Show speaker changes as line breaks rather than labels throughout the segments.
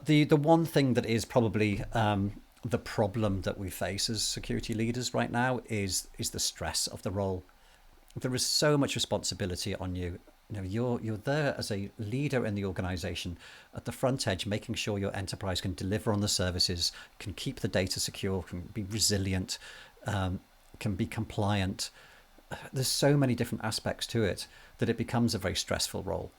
The one thing that is probably the problem that we face as security leaders right now is the stress of the role. There is so much responsibility on you. You know, you're there as a leader in the organization at the front edge, making sure your enterprise can deliver on the services, can keep the data secure, can be resilient, can be compliant. There's so many different aspects to it that it becomes a very stressful role.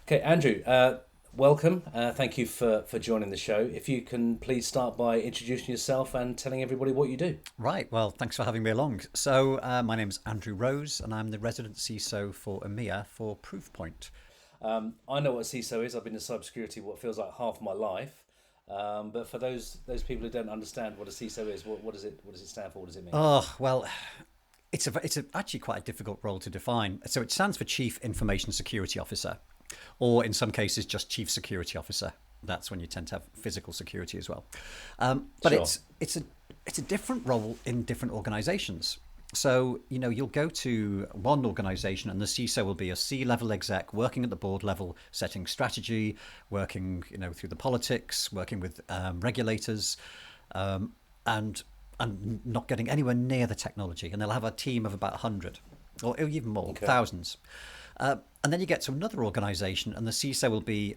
Okay, Andrew, welcome. Thank you for joining the show. If you can please start by introducing yourself and telling everybody what you do.
Right, well, thanks for having me along. So my name's Andrew Rose, and I'm the resident CISO for EMEA for Proofpoint.
I know what CISO is. I've been in cybersecurity what feels like half my life. But for those people who don't understand what a CISO is, what does it stand for? What does it mean?
Oh, well, actually quite a difficult role to define. So it stands for Chief Information Security Officer, or in some cases just Chief Security Officer. That's when you tend to have physical security as well. But
Sure.
it's a different role in different organizations. So, you know, you'll go to one organization and the CISO will be a C-level exec working at the board level, setting strategy, working, you know, through the politics, working with regulators, and not getting anywhere near the technology. And they'll have a team of about 100 or even more,
Okay.
thousands. And then you get to another organization and the CISO will be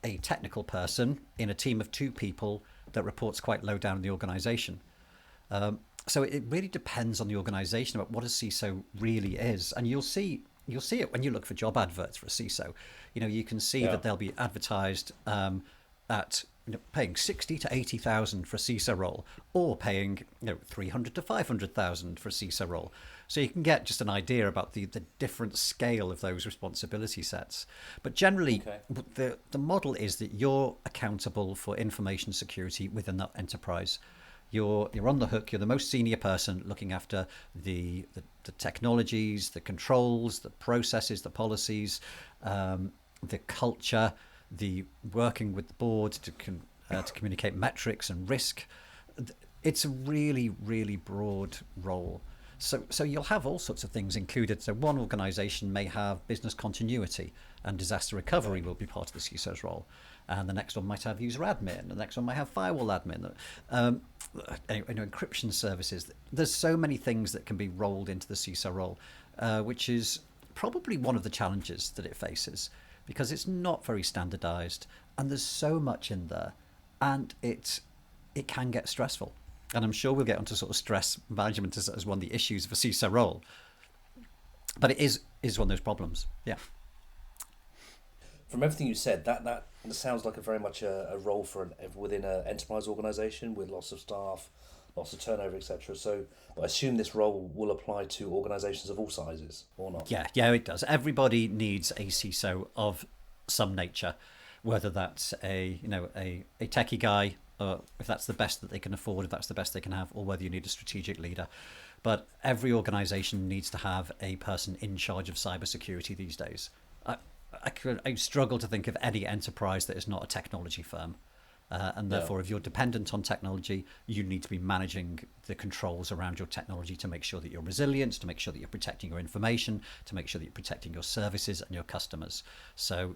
a technical person in a team of two people that reports quite low down in the organization. So it really depends on the organization about what a CISO really is. And you'll see it when you look for job adverts for a CISO. You know, you can see
Yeah.
that they'll be advertised at paying 60 to 80,000 for a CISO role, or paying 300 to 500,000 for a CISO role. So you can get just an idea about the different scale of those responsibility sets. But generally,
Okay.
the model is that you're accountable for information security within that enterprise. You're on the hook. You're the most senior person looking after the technologies, the controls, the processes, the policies, the culture, the working with the board to communicate metrics and risk. It's a really, really broad role. So you'll have all sorts of things included. So one organization may have business continuity and disaster recovery will be part of the CISO's role. And the next one might have user admin. The next one might have firewall admin. Encryption services. There's so many things that can be rolled into the CISO role, which is probably one of the challenges that it faces because it's not very standardized and there's so much in there and it can get stressful. And I'm sure we'll get onto sort of stress management as one of the issues of a CISO role. But it is one of those problems. Yeah.
From everything you said, that sounds like a very much a role within an enterprise organisation with lots of staff, lots of turnover, etc. So, but I assume this role will apply to organisations of all sizes, or not?
Yeah, it does. Everybody needs a CISO of some nature, whether that's a techie guy, or if that's the best that they can afford, if that's the best they can have, or whether you need a strategic leader. But every organisation needs to have a person in charge of cybersecurity these days. I struggle to think of any enterprise that is not a technology firm. And
Yeah.
therefore, if you're dependent on technology, you need to be managing the controls around your technology to make sure that you're resilient, to make sure that you're protecting your information, to make sure that you're protecting your services and your customers. So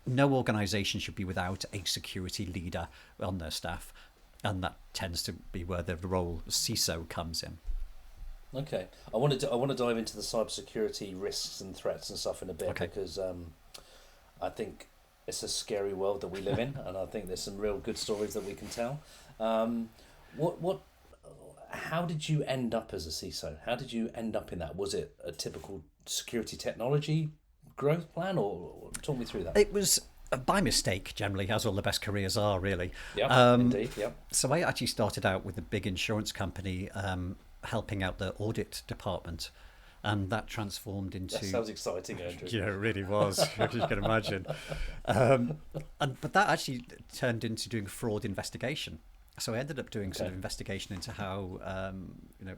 no organization should be without a security leader on their staff. And that tends to be where the role CISO comes in.
Okay, I want to dive into the cybersecurity risks and threats and stuff in a bit
Okay.
because I think it's a scary world that we live in, and I think there's some real good stories that we can tell. What How did you end up as a CISO? How did you end up in that? Was it a typical security technology growth plan, or talk me through that?
It was by mistake, generally, as all the best careers are, really.
Yeah, indeed. Yeah.
So I actually started out with a big insurance company, helping out the audit department, and that transformed
That
into.
sounds exciting, Andrew.
Yeah, it really was, if you can imagine. But that actually turned into doing fraud investigation. So I ended up doing sort of
Okay.
investigation into how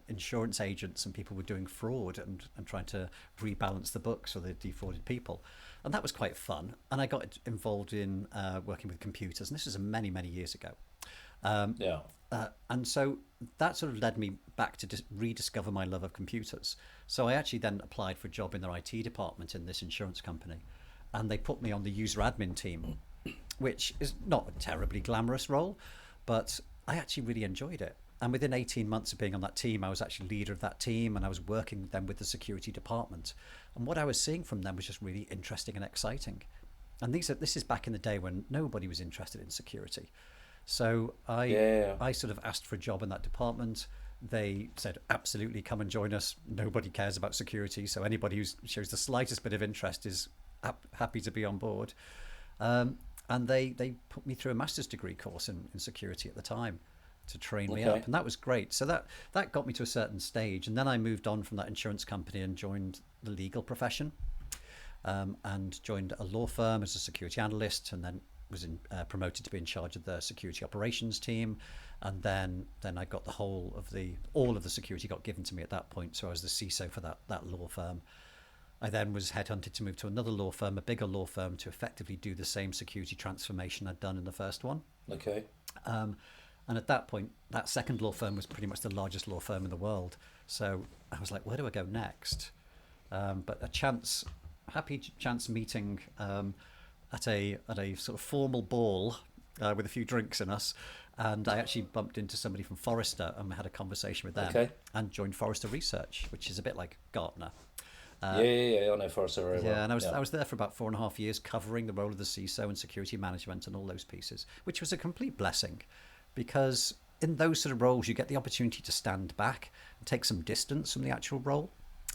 insurance agents and people were doing fraud and trying to rebalance the books so they defrauded people. And that was quite fun. And I got involved in working with computers. And this was many, many years ago.
Yeah.
And so that sort of led me back to rediscover my love of computers. So I actually then applied for a job in their IT department in this insurance company. And they put me on the user admin team, which is not a terribly glamorous role, but I actually really enjoyed it. And within 18 months of being on that team, I was actually leader of that team, and I was working then with the security department. And what I was seeing from them was just really interesting and exciting. And this is back in the day when nobody was interested in security. So I sort of asked for a job in that department. They said, absolutely, come and join us. Nobody cares about security, so anybody who shows the slightest bit of interest is happy to be on board. And they put me through a master's degree course in security at the time to train me up, and that was great. So that got me to a certain stage, and then I moved on from that insurance company and joined the legal profession, and joined a law firm as a security analyst, and then was promoted to be in charge of the security operations team, and then I got all of the security got given to me at that point. So I was the CISO for that law firm. I then was headhunted to move to another law firm, a bigger law firm, to effectively do the same security transformation I'd done in the first one.
Okay.
And at that point, that second law firm was pretty much the largest law firm in the world. So I was like, where do I go next? But a happy chance meeting at a sort of formal ball with a few drinks in us. And I actually bumped into somebody from Forrester, and we had a conversation with them, and joined Forrester Research, which is a bit like Gartner.
I know Forrester very well.
Yeah, and I was there for about 4.5 years, covering the role of the CISO and security management and all those pieces, which was a complete blessing, because in those sort of roles you get the opportunity to stand back and take some distance from the actual role.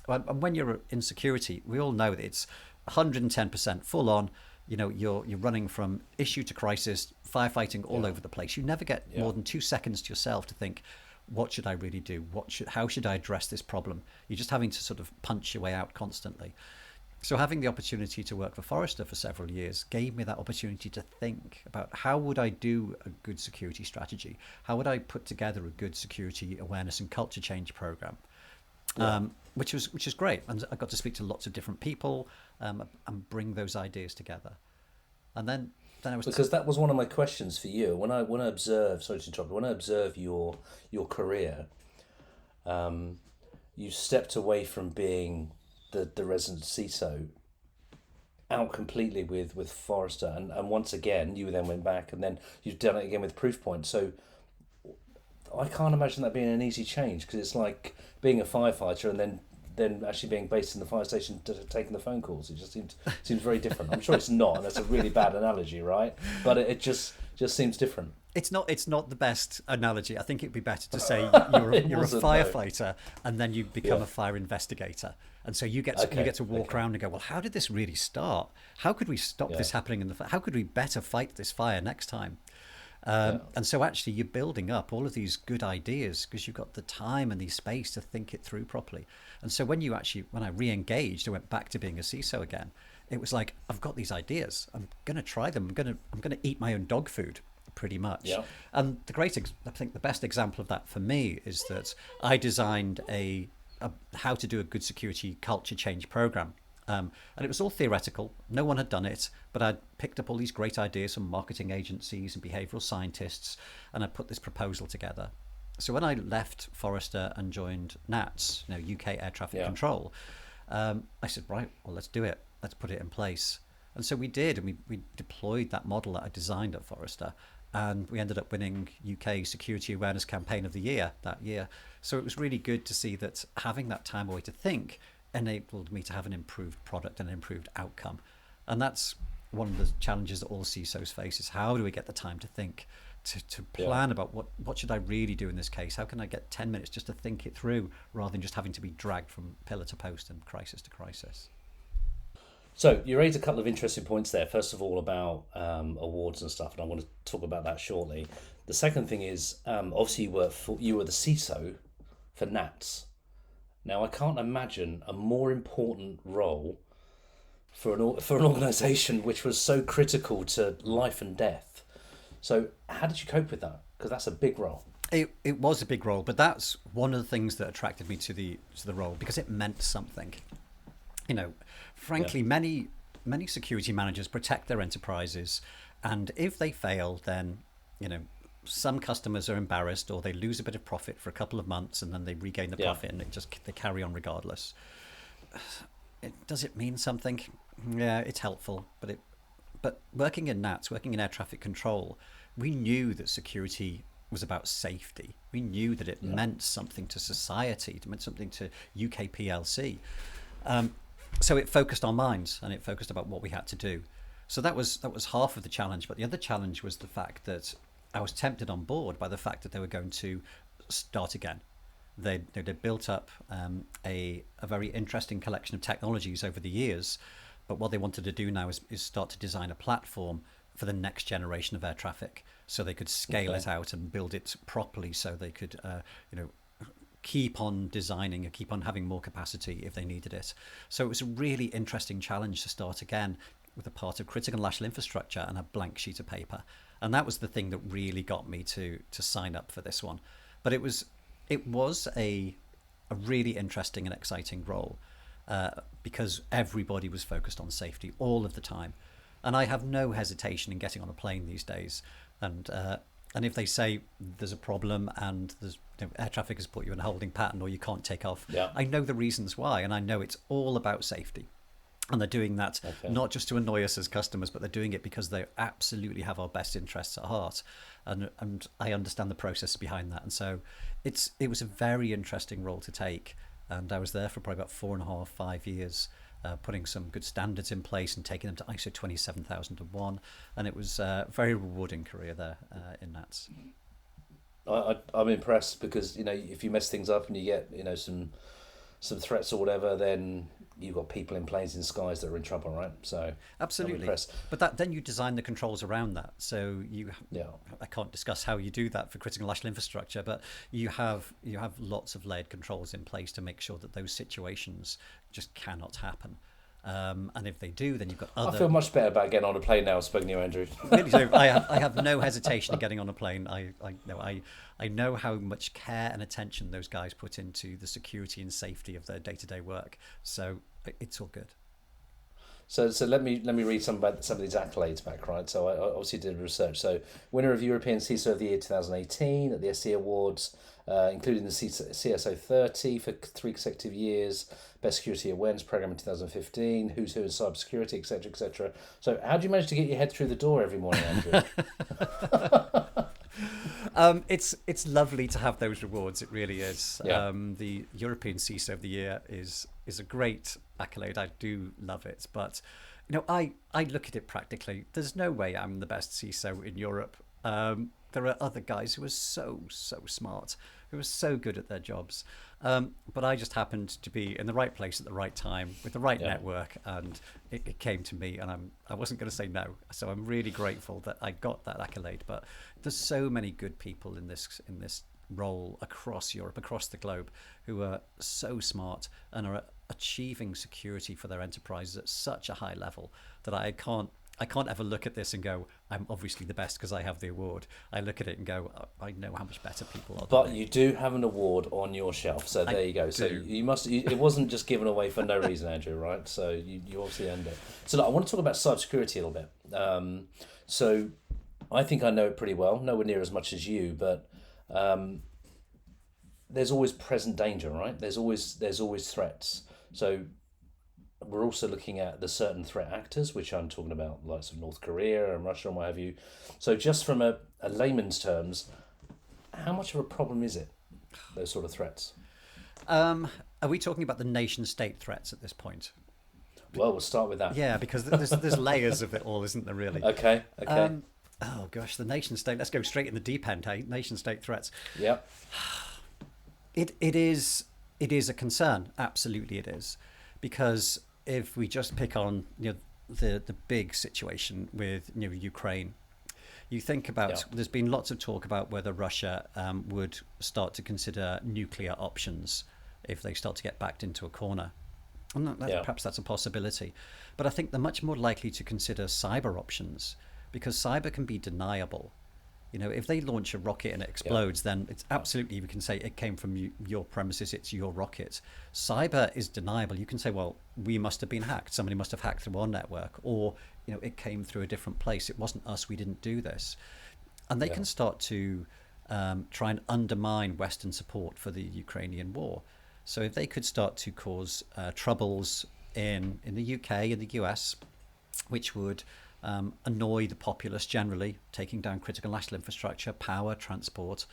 And when you're in security, we all know that it's 110% full on. You know, you're running from issue to crisis, firefighting all over the place. You never get more than 2 seconds to yourself to think, what should I really do? How should I address this problem? You're just having to sort of punch your way out constantly. So having the opportunity to work for Forrester for several years gave me that opportunity to think about, how would I do a good security strategy? How would I put together a good security awareness and culture change program? Which is great. And I got to speak to lots of different people and bring those ideas together. And then I was...
Because that was one of my questions for you. When I observe, sorry to interrupt, when I observe your career, you stepped away from being the resident CISO out completely with Forrester, and once again you then went back, and then you've done it again with Proofpoint. So I can't imagine that being an easy change, because it's like being a firefighter and then actually being based in the fire station taking the phone calls. It just seems very different. I'm sure it's not, and that's a really bad analogy, right? But it just seems different.
It's not the best analogy. I think it'd be better to say you're a firefighter, and then you become a fire investigator, and so you get to walk around and go, well, how did this really start? How could we stop this happening in the fire? How could we better fight this fire next time? And so actually you're building up all of these good ideas because you've got the time and the space to think it through properly. And so when I re-engaged, I went back to being a CISO again. It was like, I've got these ideas. I'm going to try them. I'm going to eat my own dog food, pretty much. Yeah. And I think the best example of that for me is that I designed a how to do a good security culture change program. And it was all theoretical. No one had done it, but I'd picked up all these great ideas from marketing agencies and behavioral scientists, and I put this proposal together. So when I left Forrester and joined NATS, UK Air Traffic Control, I said, right, well, let's do it. Let's put it in place. And so we did, and we deployed that model that I designed at Forrester, and we ended up winning UK Security Awareness Campaign of the Year that year. So it was really good to see that having that time away to think enabled me to have an improved product and an improved outcome. And that's one of the challenges that all CISOs face, is how do we get the time to think, to plan about what should I really do in this case? How can I get 10 minutes just to think it through, rather than just having to be dragged from pillar to post and crisis to crisis?
So you raised a couple of interesting points there. First of all, about awards and stuff, and I want to talk about that shortly. The second thing is, obviously you were the CISO for NATS. Now, I can't imagine a more important role for an organisation which was so critical to life and death. So how did you cope with that? Because that's a big role.
It was a big role, but that's one of the things that attracted me to the role, because it meant something. Frankly, many many security managers protect their enterprises, and if they fail, then some customers are embarrassed, or they lose a bit of profit for a couple of months, and then they regain the profit, and they carry on regardless. Does it mean something? Yeah, it's helpful, but working in NATS, working in air traffic control, we knew that security was about safety. We knew that it meant something to society, it meant something to UK PLC. So it focused our minds, and it focused about what we had to do. So that was half of the challenge. But the other challenge was the fact that I was tempted on board by the fact that they were going to start again. They built up a very interesting collection of technologies over the years, but what they wanted to do now is start to design a platform for the next generation of air traffic, so they could scale it out and build it properly, so they could keep on designing and keep on having more capacity if they needed it. So it was a really interesting challenge to start again with a part of critical national infrastructure and a blank sheet of paper. And that was the thing that really got me to sign up for this one. But it was a really interesting and exciting role because everybody was focused on safety all of the time. And I have no hesitation in getting on a plane these days. And if they say there's a problem and there's air traffic has put you in a holding pattern or you can't take off, I know the reasons why, and I know it's all about safety. And they're doing that not just to annoy us as customers, but they're doing it because they absolutely have our best interests at heart. And I understand the process behind that. And so it was a very interesting role to take. And I was there for probably about 4.5, 5 years, putting some good standards in place and taking them to ISO 27001. And it was a very rewarding career there in NATS.
I'm impressed because, if you mess things up and you get, some threats or whatever, then you've got people in planes in skies that are in trouble, right? So
absolutely. But then you design the controls around that. So I can't discuss how you do that for critical national infrastructure, but you have lots of layered controls in place to make sure that those situations just cannot happen. And if they do, then you've got other...
I feel much better about getting on a plane now, speaking to you, Andrew.
Really, so I have no hesitation in getting on a plane. I know how much care and attention those guys put into the security and safety of their day-to-day work. So it's all good.
So let me read some of these accolades back, right? So I obviously did research. So winner of European CISO of the Year 2018 at the SC Awards, including the CSO 30 for 3 consecutive years, Best Security Awareness Program in 2015, Who's Who in Cybersecurity, etc., etc. So how do you manage to get your head through the door every morning, Andrew?
It's lovely to have those rewards. It really is.
Yeah.
The European CISO of the Year is a great accolade. I do love it, but I look at it practically. There's no way I'm the best CISO in Europe. There are other guys who are so smart, who are so good at their jobs, but I just happened to be in the right place at the right time with the right network, and it came to me, and I wasn't going to say no. So I'm really grateful that I got that accolade. But there's so many good people in this role across Europe, across the globe, who are so smart and are achieving security for their enterprises at such a high level that I can't ever look at this and go, I'm obviously the best because I have the award. I look at it and go, I know how much better people are.
But you do have an award on your shelf, so there you go. So you must. It wasn't just given away for no reason, Andrew, right? So you obviously earned it. So look, I want to talk about cybersecurity a little bit. So I think I know it pretty well, nowhere near as much as you, but there's always present danger, right? There's always threats. So we're also looking at the certain threat actors, which I'm talking about, like some North Korea and Russia and what have you. So just from a layman's terms, how much of a problem is it, those sort of threats?
Are we talking about the nation state threats at this point?
Well, we'll start with that.
Yeah, because there's layers of it all, isn't there, really?
Okay.
Oh gosh, the nation state. Let's go straight in the deep end. Hey, nation state threats.
Yeah.
It is a concern. Absolutely, it is, because if we just pick on the big situation with Ukraine, you think about there's been lots of talk about whether Russia would start to consider nuclear options if they start to get backed into a corner. And perhaps that's a possibility, but I think they're much more likely to consider cyber options, because cyber can be deniable. If they launch a rocket and it explodes, then it's absolutely, we can say it came from your premises, it's your rocket. Cyber is deniable. You can say, well, we must have been hacked. Somebody must have hacked through our network, or it came through a different place. It wasn't us. We didn't do this. And they can start to try and undermine Western support for the Ukrainian war. So if they could start to cause troubles in the UK, in the US, which would annoy the populace generally, taking down critical national infrastructure, power, transport,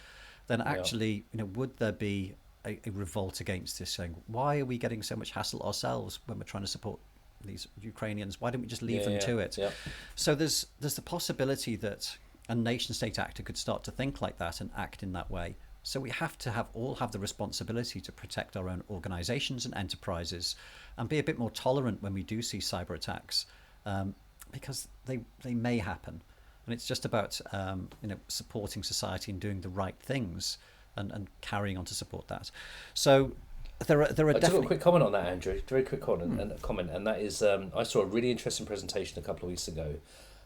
then actually, would there be a revolt against this, saying, why are we getting so much hassle ourselves when we're trying to support these Ukrainians? Why don't we just leave them to it? So there's the possibility that a nation state actor could start to think like that and act in that way. So we have to all have the responsibility to protect our own organizations and enterprises and be a bit more tolerant when we do see cyber attacks, because they may happen. And it's just about supporting society and doing the right things and carrying on to support that. So there are definitely...
Just a quick comment on that, Andrew. Very quick comment, and that is, I saw a really interesting presentation a couple of weeks ago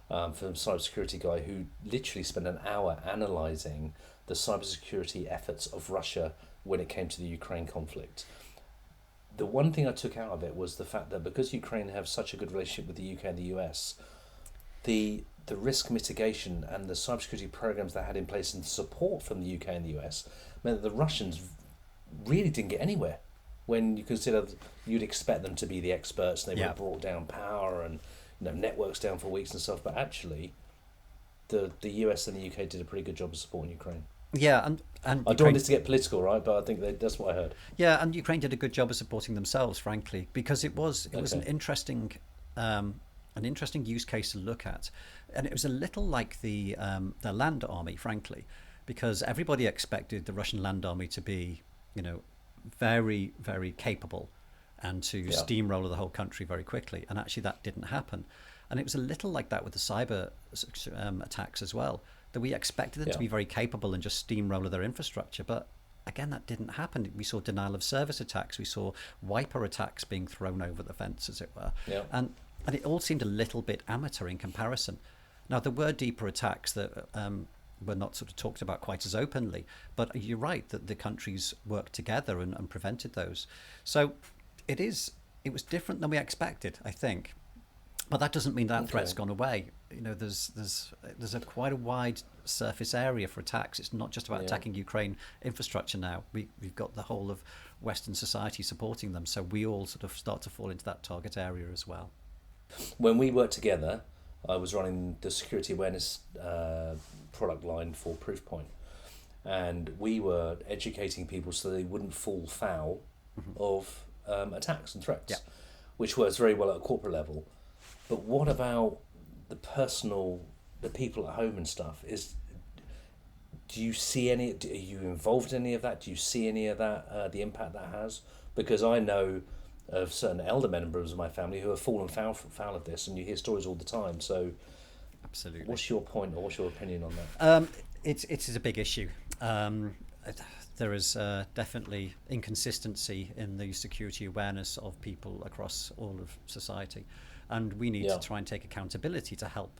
from a cybersecurity guy who literally spent an hour analysing the cybersecurity efforts of Russia when it came to the Ukraine conflict. The one thing I took out of it was the fact that because Ukraine have such a good relationship with the UK and the US, the risk mitigation and the cybersecurity programs they had in place and support from the UK and the US meant that the Russians really didn't get anywhere. When you consider you'd expect them to be the experts, and they would have brought down power and networks down for weeks and stuff, but actually the US and the UK did a pretty good job of supporting Ukraine.
Yeah, and
I don't want this to get political, right? But I think that's what I heard.
Yeah, and Ukraine did a good job of supporting themselves, frankly, because it was an interesting use case to look at, and it was a little like the land army, frankly, because everybody expected the Russian land army to be, very, very capable, and to steamroller the whole country very quickly, and actually that didn't happen. And it was a little like that with the cyber attacks as well, that we expected them to be very capable and just steamroller their infrastructure. But again, that didn't happen. We saw denial of service attacks. We saw wiper attacks being thrown over the fence, as it were. Yeah. And it all seemed a little bit amateur in comparison. Now, there were deeper attacks that were not sort of talked about quite as openly. But you're right that the countries worked together and prevented those. So it was different than we expected, I think. But that doesn't mean that threat's gone away. There's quite a wide surface area for attacks. It's not just about attacking Ukraine infrastructure now. We've got the whole of Western society supporting them, so we all sort of start to fall into that target area as well.
When we worked together, I was running the security awareness product line for Proofpoint, and we were educating people so they wouldn't fall foul of attacks and threats, which works very well at a corporate level. But what about the people at home and stuff? Do you see are you involved in any of that? Do you see any of that, the impact that has? Because I know of certain elder members of my family who have fallen foul of this, and you hear stories all the time. So,
absolutely.
What's your point, or what's your opinion on
that? It is a big issue. There is definitely inconsistency in the security awareness of people across all of society. And we need to try and take accountability to help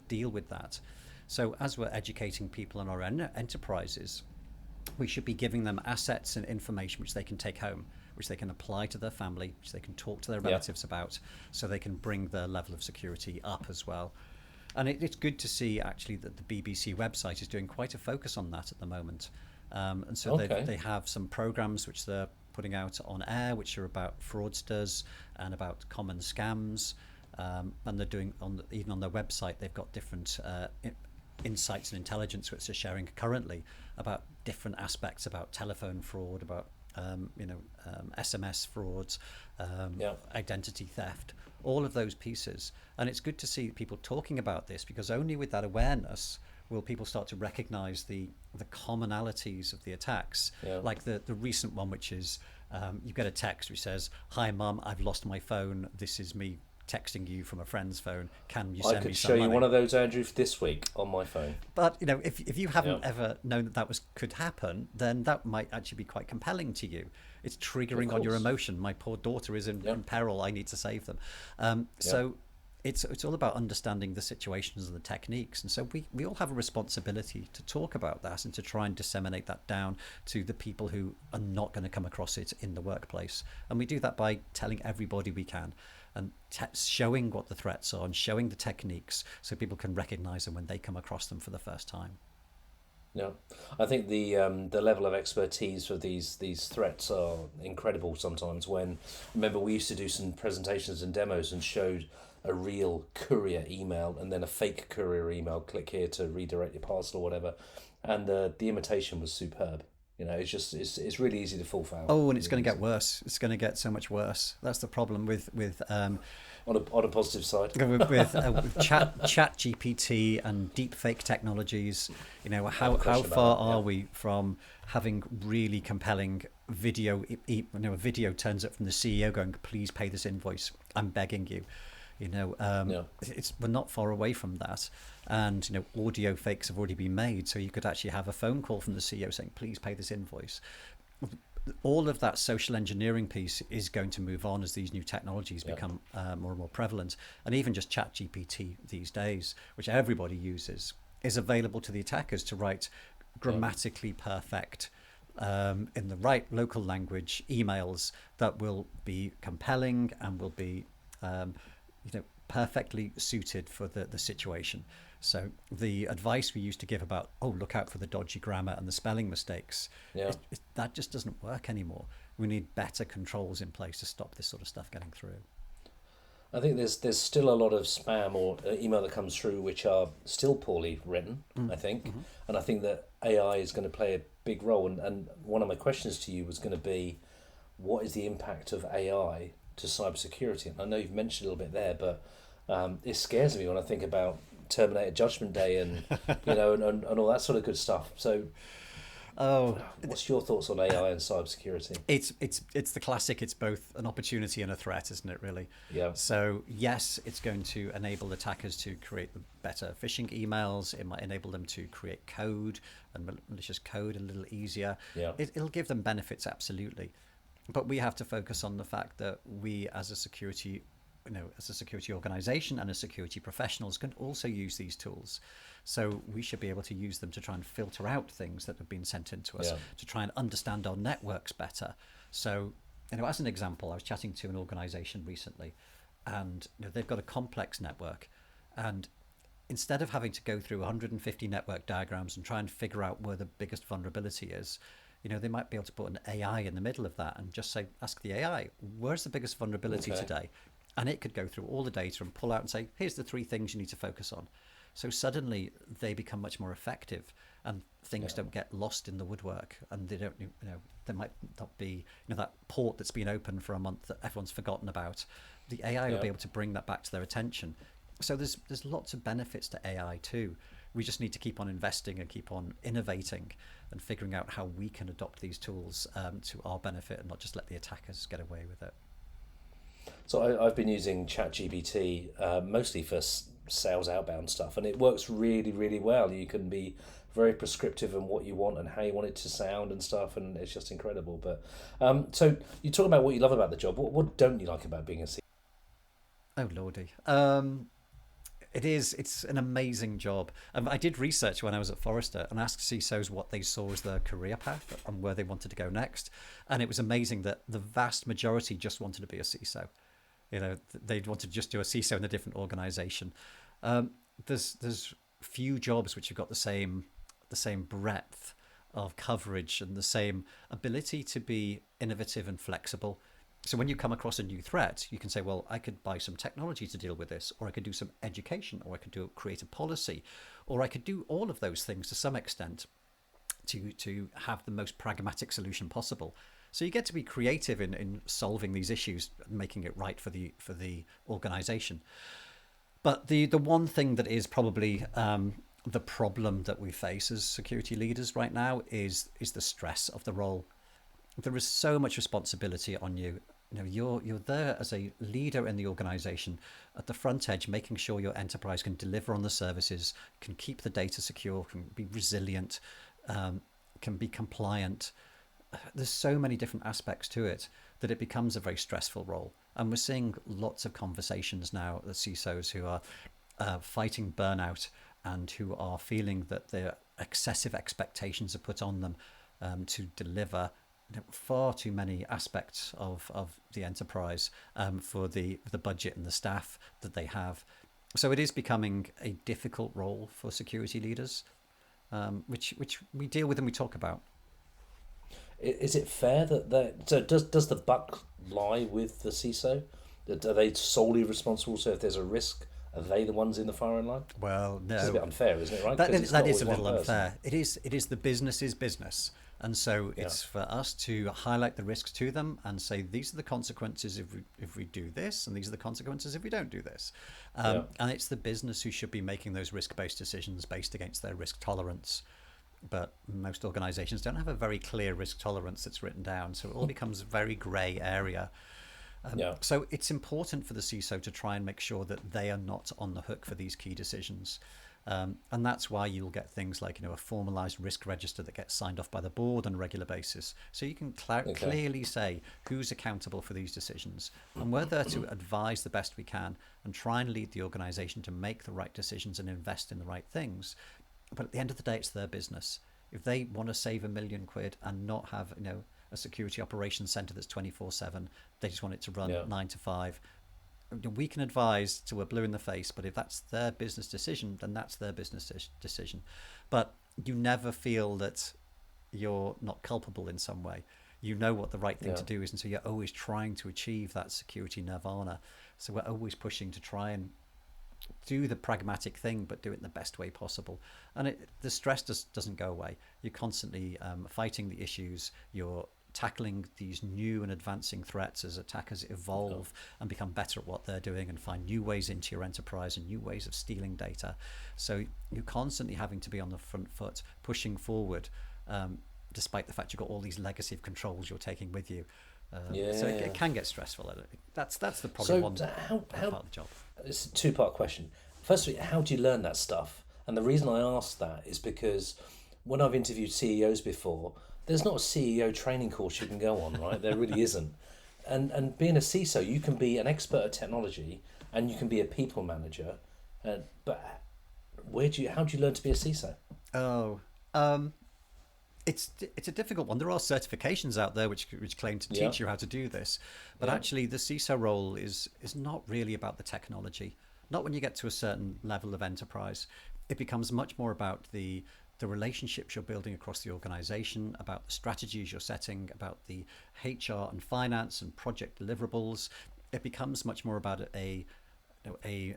deal with that. So as we're educating people in our enterprises, we should be giving them assets and information which they can take home, which they can apply to their family, which they can talk to their relatives about, so they can bring their level of security up as well. And it's good to see actually that the BBC website is doing quite a focus on that at the moment. And so they have some programs which they're putting out on air, which are about fraudsters and about common scams. And they're doing even on their website, they've got different insights and intelligence which they're sharing currently about different aspects about telephone fraud, about SMS frauds, identity theft, all of those pieces. And it's good to see people talking about this, because only with that awareness will people start to recognize the commonalities of the attacks, like the recent one, which is you get a text which says, "Hi mum, I've lost my phone. This is me texting you from a friend's phone. Can you send me some money?" I could
show you one of those, Andrew, this week on my phone.
But if you haven't ever known that could happen, then that might actually be quite compelling to you. It's triggering on your emotion. My poor daughter is in peril. I need to save them. So it's all about understanding the situations and the techniques. And so we all have a responsibility to talk about that and to try and disseminate that down to the people who are not going to come across it in the workplace. And we do that by telling everybody we can and showing what the threats are and showing the techniques so people can recognize them when they come across them for the first time.
Yeah, I think the level of expertise for these threats are incredible sometimes. When, remember, we used to do some presentations and demos and showed a real courier email and then a fake courier email. Click here to redirect your parcel or whatever, and the imitation was superb. It's just it's really easy to fall foul.
Oh, and it's going to get worse. It's going to get so much worse. That's the problem with
on a positive side,
with chat GPT and deep fake technologies. How far are we from having really compelling video? A video turns up from the CEO going, "Please pay this invoice. I'm begging you." We're not far away from that. And audio fakes have already been made, so you could actually have a phone call from the CEO saying, "Please pay this invoice." All of that social engineering piece is going to move on as these new technologies become more and more prevalent. And even just ChatGPT these days, which everybody uses, is available to the attackers to write grammatically perfect, in the right local language emails that will be compelling and will be perfectly suited for the situation. So the advice we used to give about, look out for the dodgy grammar and the spelling mistakes, that just doesn't work anymore. We need better controls in place to stop this sort of stuff getting through.
I think there's still a lot of spam or email that comes through which are still poorly written, I think. Mm-hmm. And I think that AI is going to play a big role. And one of my questions to you was going to be, what is the impact of AI to cybersecurity? And I know you've mentioned a little bit there, but it scares me when I think about Terminator Judgment Day and and all that sort of good stuff. So what's your thoughts on AI and cybersecurity?
It's the classic. It's both an opportunity and a threat, isn't it, really?
Yeah.
So yes, it's going to enable attackers to create better phishing emails. It might enable them to create code and malicious code a little easier.
Yeah.
It'll give them benefits, absolutely. But we have to focus on the fact that we as a security organization and as security professionals can also use these tools. So we should be able to use them to try and filter out things that have been sent into us, to try and understand our networks better. So, as an example, I was chatting to an organization recently, and they've got a complex network, and instead of having to go through 150 network diagrams and try and figure out where the biggest vulnerability is, they might be able to put an AI in the middle of that and just say, ask the AI, where's the biggest vulnerability today? And it could go through all the data and pull out and say, here's the 3 things you need to focus on. So suddenly they become much more effective, and things don't get lost in the woodwork, and they don't, there might not be, that port that's been open for a month that everyone's forgotten about. The AI will be able to bring that back to their attention. So there's lots of benefits to AI too. We just need to keep on investing and keep on innovating and figuring out how we can adopt these tools to our benefit and not just let the attackers get away with it.
So I've been using ChatGPT mostly for sales outbound stuff, and it works really, really well. You can be very prescriptive in what you want and how you want it to sound and stuff, and it's just incredible. But so you talk about what you love about the job. What don't you like about being a CISO?
Oh lordy, it's an amazing job. I did research when I was at Forrester and asked CISOs what they saw as their career path and where they wanted to go next, and it was amazing that the vast majority just wanted to be a CISO. They'd want to just do a CISO in a different organization. There's few jobs which have got the same breadth of coverage and the same ability to be innovative and flexible. So when you come across a new threat, you can say, well, I could buy some technology to deal with this, or I could do some education, or I could create a policy, or I could do all of those things to some extent to have the most pragmatic solution possible. So you get to be creative in solving these issues and making it right for the organization. But the one thing that is probably the problem that we face as security leaders right now is the stress of the role. There is so much responsibility on you. You're there as a leader in the organization at the front edge, making sure your enterprise can deliver on the services, can keep the data secure, can be resilient, can be compliant. there's so many different aspects to it that it becomes a very stressful role. And we're seeing lots of conversations now, the CISOs who are fighting burnout and who are feeling that their excessive expectations are put on them to deliver far too many aspects of the enterprise for the budget and the staff that they have. So it is becoming a difficult role for security leaders, which we deal with and we talk about.
Is it fair so does the buck lie with the CISO? Are they solely responsible? So if there's a risk, are they the ones in the firing line?
Well, no,
it's a bit unfair, isn't it? Right?
That is a little unfair. It is the business's business, and so it's for us to highlight the risks to them and say these are the consequences if we do this, and these are the consequences if we don't do this. And it's the business who should be making those risk-based decisions based against their risk tolerance. But most organizations don't have a very clear risk tolerance that's written down, so it all becomes a very grey area. So it's important for the CISO to try and make sure that they are not on the hook for these key decisions. And that's why you'll get things like a formalized risk register that gets signed off by the board on a regular basis. So you can clearly say who's accountable for these decisions. And we're there to advise the best we can and try and lead the organization to make the right decisions and invest in the right things. But at the end of the day, it's their business. If they want to save £1 million and not have a security operations center that's 24/7, they just want it to run 9 to 5. We can advise till we're blue in the face, but if that's their business decision, then that's their business decision. But you never feel that you're not culpable in some way. You know what the right thing to do is, and so you're always trying to achieve that security nirvana. So we're always pushing to try and do the pragmatic thing, but do it in the best way possible. And the stress doesn't go away. You're constantly fighting the issues. You're tackling these new and advancing threats as attackers evolve and become better at what they're doing and find new ways into your enterprise and new ways of stealing data. So you're constantly having to be on the front foot, pushing forward, despite the fact you've got all these legacy of controls you're taking with you. So it can get stressful. That's the problem.
So how
part of the job.
It's a two-part question. Firstly, how do you learn that stuff? And the reason I ask that is because when I've interviewed CEOs before, there's not a CEO training course you can go on, right? There really isn't. And being a CISO, you can be an expert at technology and you can be a people manager. But how do you learn to be a CISO?
It's a difficult one. There are certifications out there which claim to teach you how to do this, but actually the CISO role is not really about the technology. Not when you get to a certain level of enterprise. It becomes much more about the relationships you're building across the organization, about the strategies you're setting, about the HR and finance and project deliverables. It becomes much more about a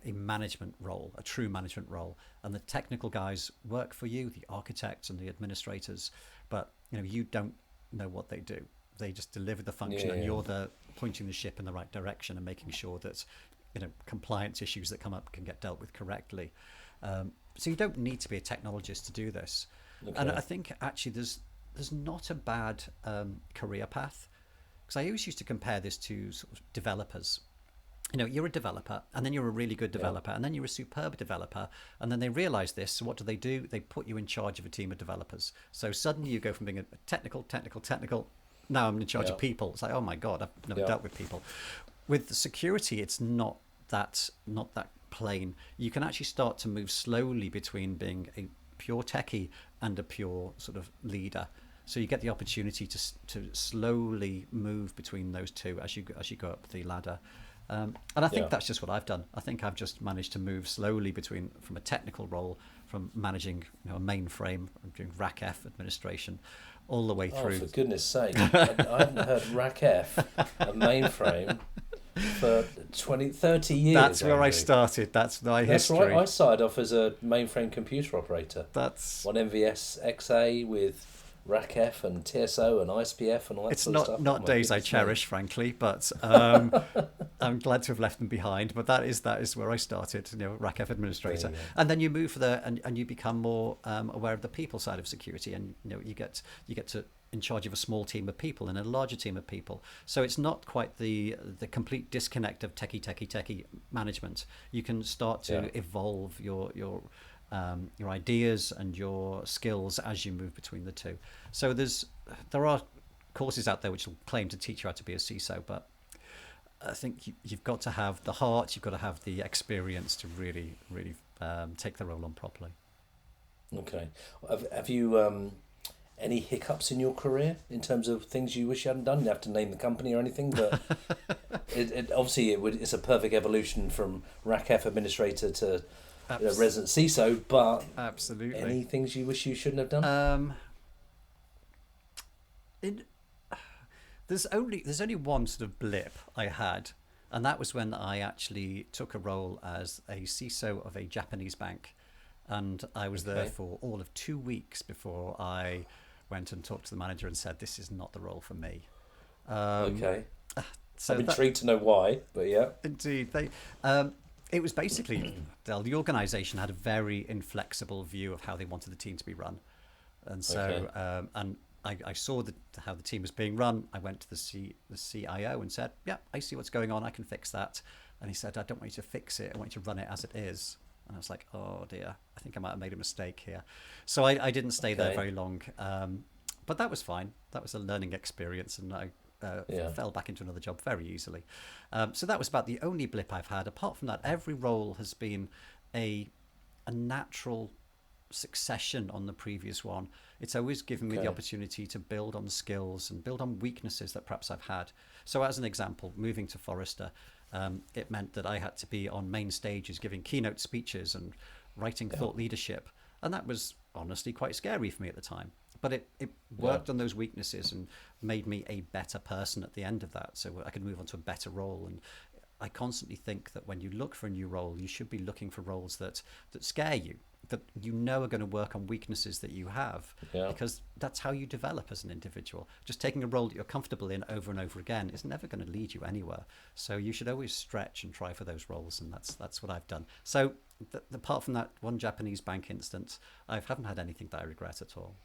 management role, a true management role, and the technical guys work for you, the architects and the administrators, but you don't know what they do. They just deliver the function, and you're the pointing the ship in the right direction and making sure that compliance issues that come up can get dealt with correctly. So you don't need to be a technologist to do this. And I think actually there's not a bad career path, because I always used to compare this to sort of developers. You're a developer, and then you're a really good developer, and then you're a superb developer, and then they realize this. So what do? They put you in charge of a team of developers. So suddenly you go from being a technical. Now I'm in charge of people. It's like, oh my God, I've never dealt with people. With security, it's not that plain. You can actually start to move slowly between being a pure techie and a pure sort of leader. So you get the opportunity to slowly move between those two as you go up the ladder. And I think that's just what I've done. I think I've just managed to move slowly from a technical role, from managing a mainframe, doing RACF administration, all the way through.
Oh, for goodness sake. I haven't heard RACF, a mainframe, for 30 years.
That's where I started. That's my history.
That's right. I started off as a mainframe computer operator.
That's
on MVS XA with RACF and TSO and ISPF and all that sort of stuff.
It's not days I cherish, frankly, but I'm glad to have left them behind. But that is where I started, RACF administrator. And then you move and you become more aware of the people side of security, and you get to in charge of a small team of people and a larger team of people. So it's not quite the complete disconnect of techie management. You can start to evolve your ideas and your skills as you move between the two. So there are courses out there which will claim to teach you how to be a CISO, but I think you've got to have the heart, you've got to have the experience to really, really take the role on properly.
Okay. Have you any hiccups in your career in terms of things you wish you hadn't done? You have to name the company or anything, but obviously it's a perfect evolution from RACF administrator to resident CISO. But
absolutely,
any things you wish you shouldn't have done?
There's only one sort of blip I had, and that was when I actually took a role as a CISO of a Japanese bank, and I was there for all of 2 weeks before I went and talked to the manager and said, this is not the role for me.
So I'm intrigued to know why, but yeah.
Indeed. It was basically, the organisation had a very inflexible view of how they wanted the team to be run. And so, I saw how the team was being run. I went to the CIO and said, yeah, I see what's going on. I can fix that. And he said, I don't want you to fix it. I want you to run it as it is. And I was like, oh dear, I think I might have made a mistake here. So I didn't stay there very long. But that was fine. That was a learning experience, and I fell back into another job very easily. So that was about the only blip I've had. Apart from that, every role has been a natural succession on the previous one. It's always given me the opportunity to build on skills and build on weaknesses that perhaps I've had. So as an example, moving to Forrester, it meant that I had to be on main stages giving keynote speeches and writing thought leadership. And that was honestly quite scary for me at the time. But it worked on those weaknesses and made me a better person at the end of that. So I could move on to a better role. And I constantly think that when you look for a new role, you should be looking for roles that scare you, that you know are going to work on weaknesses that you have, because that's how you develop as an individual. Just taking a role that you're comfortable in over and over again is never going to lead you anywhere. So you should always stretch and try for those roles, and that's what I've done. So apart from that one Japanese bank instance, I haven't had anything that I regret at all.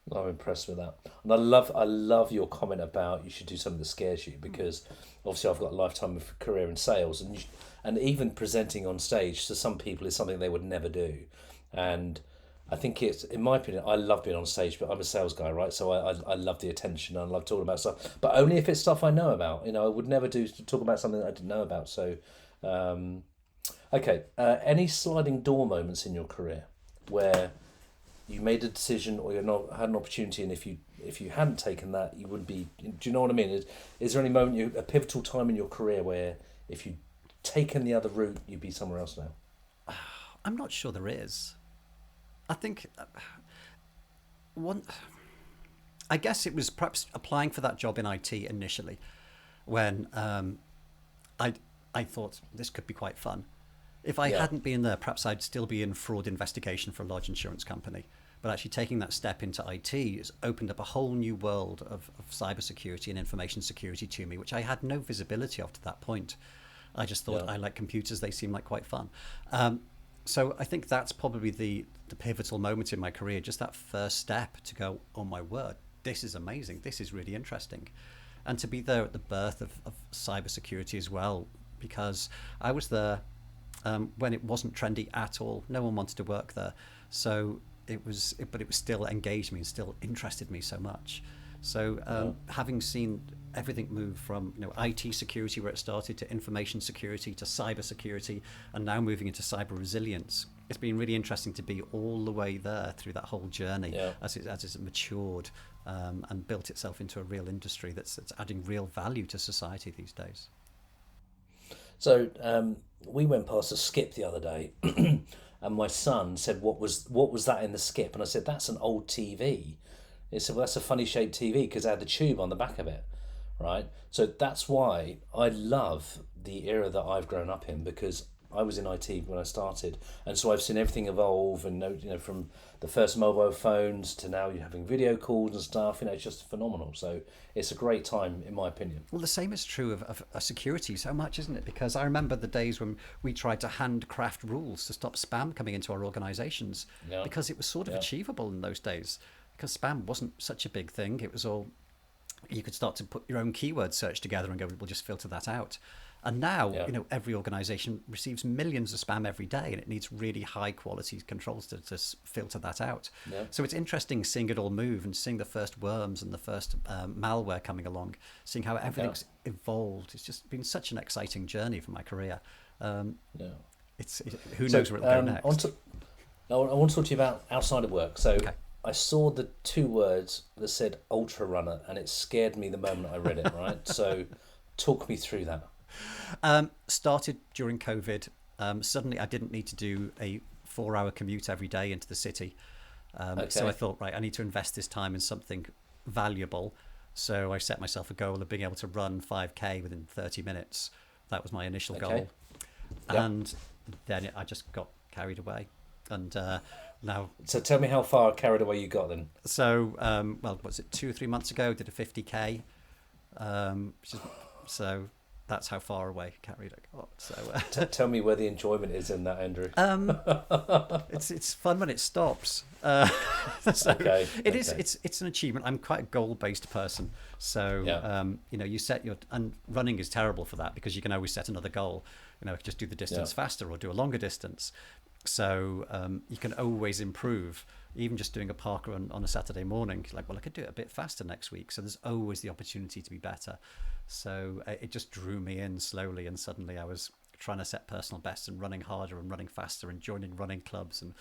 I'm impressed with that, and I love your comment about you should do something that scares you, because obviously I've got a lifetime of career in sales, and even presenting on stage to some people is something they would never do, and I think it's, in my opinion, I love being on stage, but I'm a sales guy, right? So I love the attention, and I love talking about stuff, but only if it's stuff I know about. I would never talk about something that I didn't know about. So, any sliding door moments in your career where you made a decision or had an opportunity, and if you hadn't taken that, you wouldn't be. Do you know what I mean? Is there any moment, a pivotal time in your career where if you'd taken the other route, you'd be somewhere else now?
I'm not sure there is. I think I guess it was perhaps applying for that job in IT initially, when I thought this could be quite fun. If I hadn't been there, perhaps I'd still be in fraud investigation for a large insurance company. But actually taking that step into IT has opened up a whole new world of cybersecurity and information security to me, which I had no visibility of to that point. I just thought I like computers, they seem like quite fun. So I think that's probably the pivotal moment in my career, just that first step to go, oh my word, this is amazing, this is really interesting. And to be there at the birth of cybersecurity as well, because I was there when it wasn't trendy at all. No one wanted to work there. So but it was still engaged me and still interested me so much. So having seen everything move from IT security, where it started, to information security, to cyber security, and now moving into cyber resilience, it's been really interesting to be all the way there through that whole journey as it's matured and built itself into a real industry that's adding real value to society these days.
So we went past a skip the other day, and my son said, "What was that in the skip?" And I said, "That's an old TV." He said, "Well, that's a funny shaped TV because it had the tube on the back of it, right?" So that's why I love the era that I've grown up in, because I was in IT when I started, and so I've seen everything evolve, and from the first mobile phones to now you're having video calls and stuff. It's just phenomenal. So it's a great time, in my opinion.
Well, the same is true of security so much, isn't it? Because I remember the days when we tried to handcraft rules to stop spam coming into our organisations, because it was sort of achievable in those days, because spam wasn't such a big thing. It was all you could start to put your own keyword search together and go, we'll just filter that out. And now,
Yeah.
every organization receives millions of spam every day, and it needs really high quality controls to filter that out.
Yeah.
So it's interesting seeing it all move and seeing the first worms and the first malware coming along, seeing how everything's evolved. It's just been such an exciting journey for my career.
Yeah.
Who knows where it'll go next?
I want to talk to you about outside of work. So
Okay.
I saw the 2 words that said ultra runner, and it scared me the moment I read it. Right. So talk me through that.
Started during COVID. Suddenly I didn't need to do a 4-hour commute every day into the city. So I thought, right, I need to invest this time in something valuable. So I set myself a goal of being able to run 5K within 30 minutes. That was my initial goal.
Yep.
And then I just got carried away. And now...
So tell me how far carried away you got then.
So, well, was it 2 or 3 months ago? Did a 50K. So that's how far away carried I got. So
Tell me where the enjoyment is in that, Andrew.
It's fun when it stops.
Okay.
It's an achievement. I'm quite a goal-based person. So you set and running is terrible for that because you can always set another goal. Just do the distance faster or do a longer distance. So you can always improve. Even just doing a park run on a Saturday morning, like, well, I could do it a bit faster next week. So there's always the opportunity to be better. So it just drew me in slowly, and suddenly I was trying to set personal bests and running harder and running faster and joining running clubs and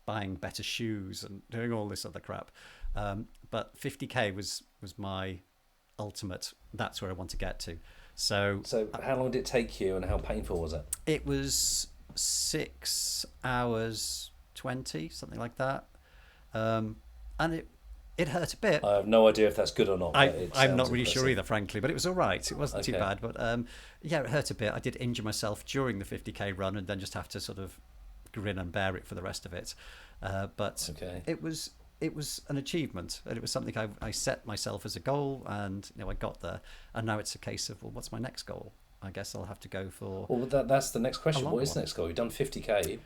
buying better shoes and doing all this other crap. But 50K was my ultimate. That's where I want to get to. So
how long did it take you, and how painful was it?
It was 6 hours 20, something like that. And it hurt a bit.
I have no idea if that's good or not.
I'm not really sure either, frankly, but it was all right. It wasn't too bad, but it hurt a bit. I did injure myself during the 50K run and then just have to sort of grin and bear it for the rest of it. But it was an achievement, and it was something I set myself as a goal, and I got there. And now it's a case of, well, what's my next goal? I guess I'll have to go for...
Well, that's the next question. What is the next goal? You've done 50K.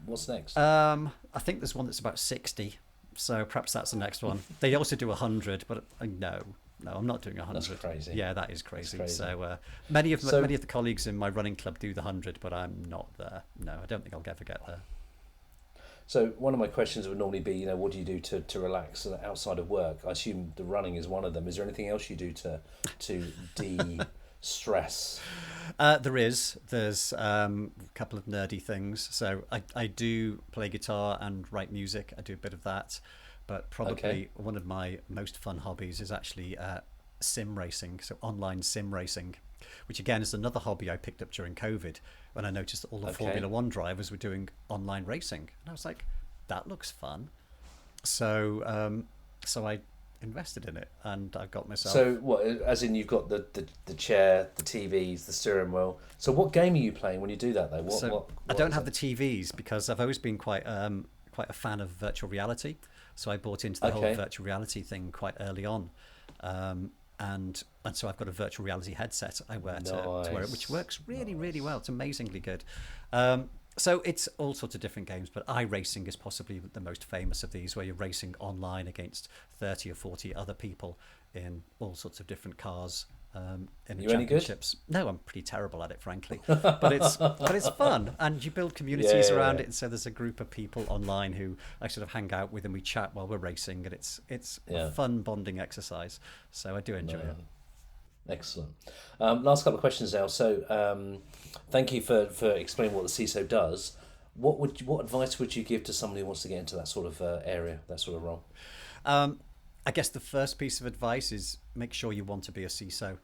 What's next?
I think there's one that's about 60. So perhaps that's the next one. They also do 100, but no, I'm not doing 100.
That's crazy.
Yeah, that is crazy. So many of the colleagues in my running club do the 100, but I'm not there. No, I don't think I'll ever get there.
So one of my questions would normally be, what do you do to relax outside of work? I assume the running is one of them. Is there anything else you do to de-stress?
There's a couple of nerdy things. So I do play guitar and write music. I do a bit of that, but probably one of my most fun hobbies is actually sim racing. So online sim racing, which again is another hobby I picked up during COVID when I noticed that all the Formula One drivers were doing online racing, and I was like, that looks fun. So I invested in it, and I got myself...
So what, as in you've got the chair, the TVs, the steering wheel. So what game are you playing when you do that though? What
I don't have the TVs because I've always been quite a fan of virtual reality. So I bought into the whole virtual reality thing quite early on. And so I've got a virtual reality headset I wear to wear it, which works really well. It's amazingly good. So it's all sorts of different games, but iRacing is possibly the most famous of these, where you're racing online against 30 or 40 other people in all sorts of different cars. In the championships. No, I'm pretty terrible at it, frankly. But it's fun, and you build communities around it. And so there's a group of people online who I sort of hang out with, and we chat while we're racing, and it's a fun bonding exercise. So I do enjoy it.
Excellent. Last couple of questions now. So thank you for explaining what the CISO does. What advice would you give to somebody who wants to get into that sort of area, that sort of role?
I guess the first piece of advice is make sure you want to be a CISO.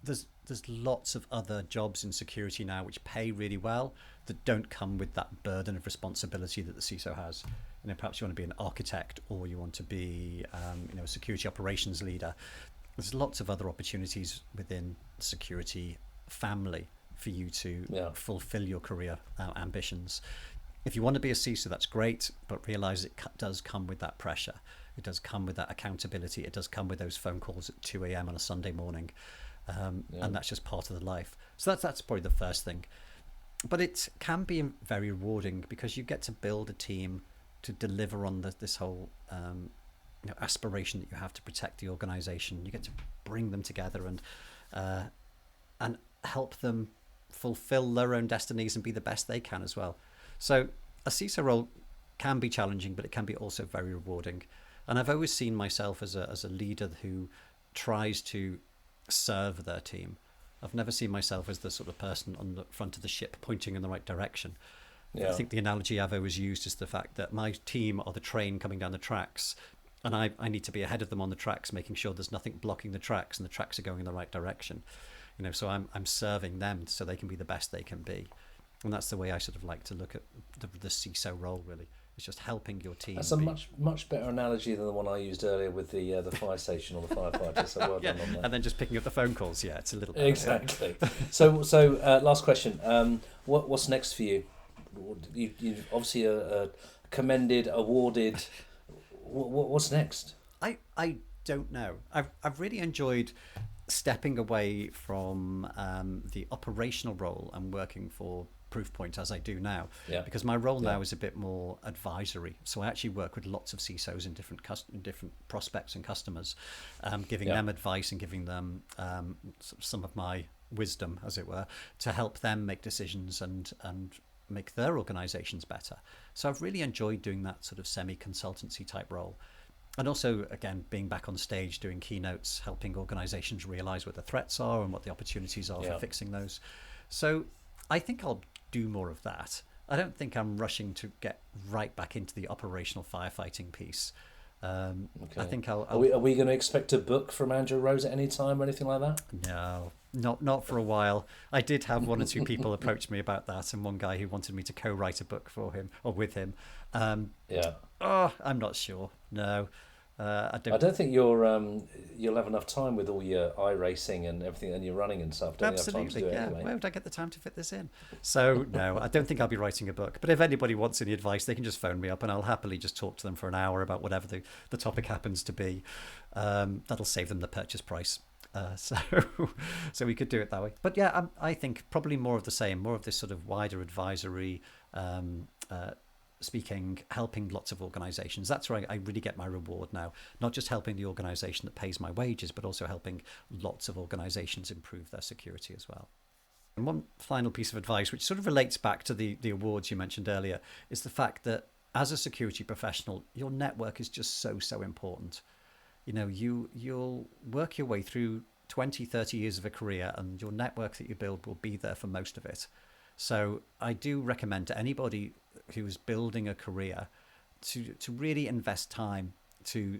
There's lots of other jobs in security now which pay really well that don't come with that burden of responsibility that the CISO has. Perhaps you want to be an architect, or you want to be a security operations leader. There's lots of other opportunities within the security family for you to fulfill your career ambitions. If you want to be a CISO, that's great, but realize it does come with that pressure. It does come with that accountability. It does come with those phone calls at 2 a.m. on a Sunday morning. And that's just part of the life. So that's probably the first thing. But it can be very rewarding because you get to build a team to deliver on this whole aspiration that you have to protect the organization. You get to bring them together and help them fulfill their own destinies and be the best they can as well. So a CISO role can be challenging, but it can be also very rewarding. And I've always seen myself as a leader who tries to serve their team. I've never seen myself as the sort of person on the front of the ship pointing in the right direction. I think the analogy I've always used is the fact that my team are the train coming down the tracks, and I need to be ahead of them on the tracks, making sure there's nothing blocking the tracks and the tracks are going in the right direction. So I'm serving them so they can be the best they can be. And that's the way I sort of like to look at the CISO role, really. It's just helping your team.
That's a much better analogy than the one I used earlier with the fire station or the firefighters. So well done on that.
And then just picking up the phone calls. Yeah, it's a little bit
exactly. So last question. What's next for you? You've obviously commended, awarded. What's next?
I don't know. I've really enjoyed stepping away from the operational role and working for Proofpoint as I do now, because my role now is a bit more advisory. So I actually work with lots of CISOs in different prospects and customers, giving them advice and giving them some of my wisdom, as it were, to help them make decisions and make their organizations better. So I've really enjoyed doing that sort of semi-consultancy type role. And also, again, being back on stage, doing keynotes, helping organizations realize what the threats are and what the opportunities are for fixing those. So I think I'll do more of that. I don't think I'm rushing to get right back into the operational firefighting piece. I think I'll
Are we going to expect a book from Andrew Rose at any time or anything like that?
No, not for a while. I did have one or two people approach me about that, and one guy who wanted me to co-write a book for him or with him. I'm not sure. No, I
don't think you'll have enough time with all your iRacing and everything and your running and stuff. Don't
Absolutely,
you have time to do it anyway?
Where would I get the time to fit this in? So no, I don't think I'll be writing a book. But if anybody wants any advice, they can just phone me up, and I'll happily just talk to them for an hour about whatever the topic happens to be. That'll save them the purchase price. So we could do it that way. But yeah, I think probably more of the same, more of this sort of wider advisory speaking, helping lots of organizations. That's where I really get my reward now. Not just helping the organization that pays my wages, but also helping lots of organizations improve their security as well. And one final piece of advice, which sort of relates back to the awards you mentioned earlier, is the fact that as a security professional, your network is just so important. You'll work your way through 20, 30 years of a career, and your network that you build will be there for most of it. So I do recommend to anybody who is building a career to really invest time to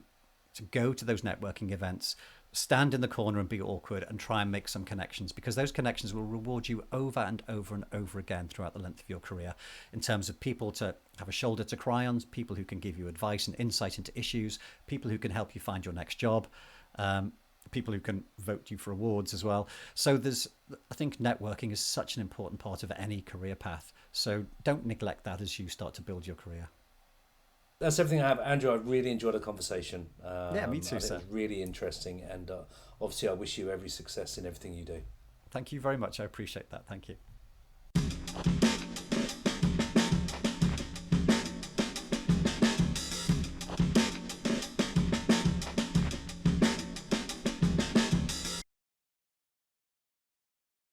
go to those networking events, stand in the corner and be awkward and try and make some connections, because those connections will reward you over and over and over again throughout the length of your career, in terms of people to have a shoulder to cry on, people who can give you advice and insight into issues, people who can help you find your next job, people who can vote you for awards as well. So I think networking is such an important part of any career path. So don't neglect that as you start to build your career.
That's everything I have. Andrew, I really enjoyed the conversation.
Yeah, me too, sir.
It was really interesting, and obviously I wish you every success in everything you do.
Thank you very much. I appreciate that. Thank you.